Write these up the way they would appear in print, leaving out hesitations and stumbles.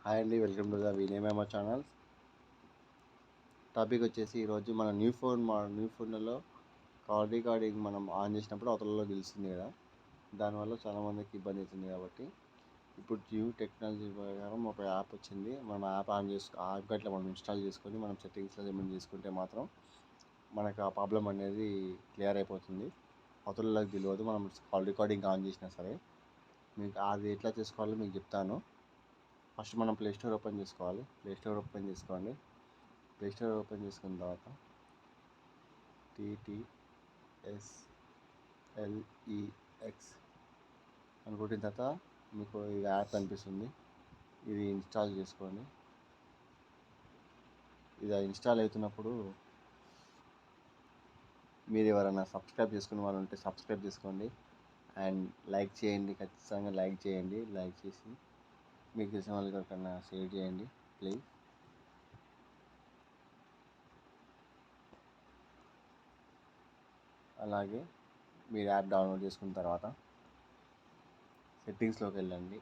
Hi అండి, welcome to the వినేమేమో channel. Topic వచ్చేసి ఈరోజు మన న్యూ ఫోన్లలో కాల్ రికార్డింగ్ మనం ఆన్ చేసినప్పుడు అవతలలో తెలుస్తుంది కదా. దానివల్ల చాలామందికి ఇబ్బంది అవుతుంది కాబట్టి ఇప్పుడు న్యూ టెక్నాలజీ ప్రకారం ఒక యాప్ వచ్చింది. మనం యాప్ యాప్ గట్లా మనం ఇన్స్టాల్ చేసుకొని మనం సెట్టింగ్స్లో ఏమైనా చేసుకుంటే మాత్రం మనకు ఆ ప్రాబ్లం అనేది క్లియర్ అయిపోతుంది. అవతలలోకి తెలియదు మనం కాల్ రికార్డింగ్ ఆన్ చేసినా సరే. మీకు అది ఎట్లా చేసుకోవాలో మీకు చెప్తాను. ఫస్ట్ మనం ప్లే స్టోర్ ఓపెన్ చేసుకోవాలి. ప్లే స్టోర్ ఓపెన్ చేసుకున్న తర్వాత TTSLEX అని కొట్టిన తర్వాత మీకు ఈ యాప్ కనిపిస్తుంది. ఇది ఇన్స్టాల్ చేసుకోండి. ఇది ఇన్స్టాల్ అవుతున్నప్పుడు మీరు ఎవరైనా సబ్స్క్రైబ్ చేసుకునే వాళ్ళు ఉంటే సబ్స్క్రైబ్ చేసుకోండి అండ్ లైక్ చేయండి. ఖచ్చితంగా లైక్ చేయండి. లైక్ చేసి మీకు తెలిసిన వాళ్ళకి ఎవరికైనా షేర్ చేయండి ప్లీజ్. అలాగే మీరు యాప్ డౌన్లోడ్ చేసుకున్న తర్వాత సెట్టింగ్స్లోకి వెళ్ళండి.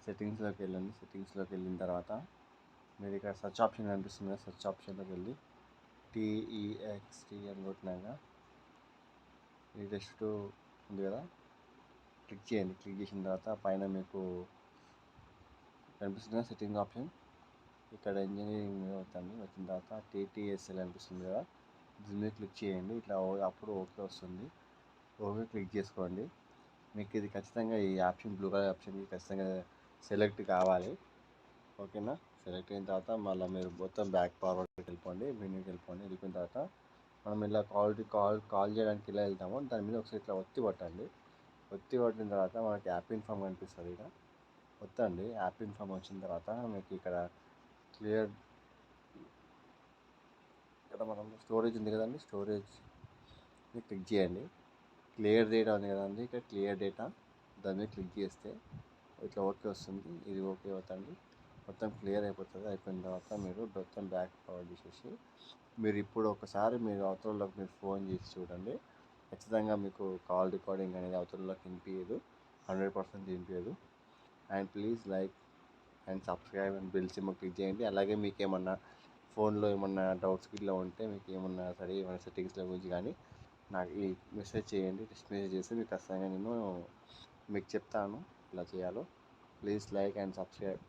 సెట్టింగ్స్లోకి వెళ్ళిన తర్వాత మీరు ఇక్కడ సెర్చ్ ఆప్షన్ కనిపిస్తుంది కదా, సెర్చ్ ఆప్షన్లోకి వెళ్ళి TEXT అని కొట్టినాక టెక్స్ట్ ఉంది కదా, క్లిక్ చేయండి. క్లిక్ చేసిన తర్వాత పైన మీకు కనిపిస్తుంది కదా సెట్టింగ్ ఆప్షన్. ఇక్కడ ఇంజనీరింగ్ వచ్చిన తర్వాత TTSL అనిపిస్తుంది కదా, దీని మీద క్లిక్ చేయండి. ఇట్లా అప్పుడు ఓకే వస్తుంది. ఓకే క్లిక్ చేసుకోండి. మీకు ఇది ఖచ్చితంగా ఈ ఆప్షన్ బ్లూ కలర్ ఆప్షన్ ఖచ్చితంగా సెలెక్ట్ కావాలి. ఓకేనా? సెలెక్ట్ అయిన తర్వాత మళ్ళీ మీరు మొత్తం బ్యాక్ ఫార్వర్డ్కి వెళ్ళిపోండి. మెనూకి వెళ్ళిపోయిన తర్వాత మనం ఇలా కాల్ చేయడానికి ఇలా వెళ్తామో దాని మీద ఒకసారి ఇట్లా ఒత్తి పట్టండి. ఒత్తి పట్టిన తర్వాత మనకి యాప్ ఇన్ఫామ్ కనిపిస్తుంది. ఇక్కడ ఒత్తండి. యాప్ ఇన్ఫామ్ వచ్చిన తర్వాత మీకు ఇక్కడ క్లియర్ ఇక్కడ మనం స్టోరేజ్ ఉంది కదండి, స్టోరేజ్ క్లిక్ చేయండి. క్లియర్ డేటా ఉంది కదండి, ఇక్కడ క్లియర్ డేటా దాని మీద క్లిక్ చేస్తే ఇట్లా ఓకే వస్తుంది. ఇది ఓకే అవుతుంది, మొత్తం క్లియర్ అయిపోతుంది. అయిపోయిన తర్వాత మీరు మొత్తం బ్యాక్ ఫార్వర్డ్ చేసేసి మీరు ఇప్పుడు ఒకసారి మీరు అవతలలోకి మీరు ఫోన్ చేసి చూడండి. ఖచ్చితంగా మీకు కాల్ రికార్డింగ్ అనేది అవతలలోకి వినిపించదు, 100% వినిపించదు. And please like and subscribe and bell symbol click చేయండి. అలాగే మీకు ఏమన్నా ఫోన్లో ఏమన్నా డౌట్స్ ఇట్లా ఉంటే మీకు ఏమన్నా సరే ఏమైనా సెట్టింగ్స్ల గురించి కానీ నాకు ఈ మెసేజ్ చేయండి. టెక్స్ట్ మెసేజ్ చేస్తే మీకు ఖచ్చితంగా నేను మీకు చెప్తాను ఇలా చేయాలో. Please like and subscribe.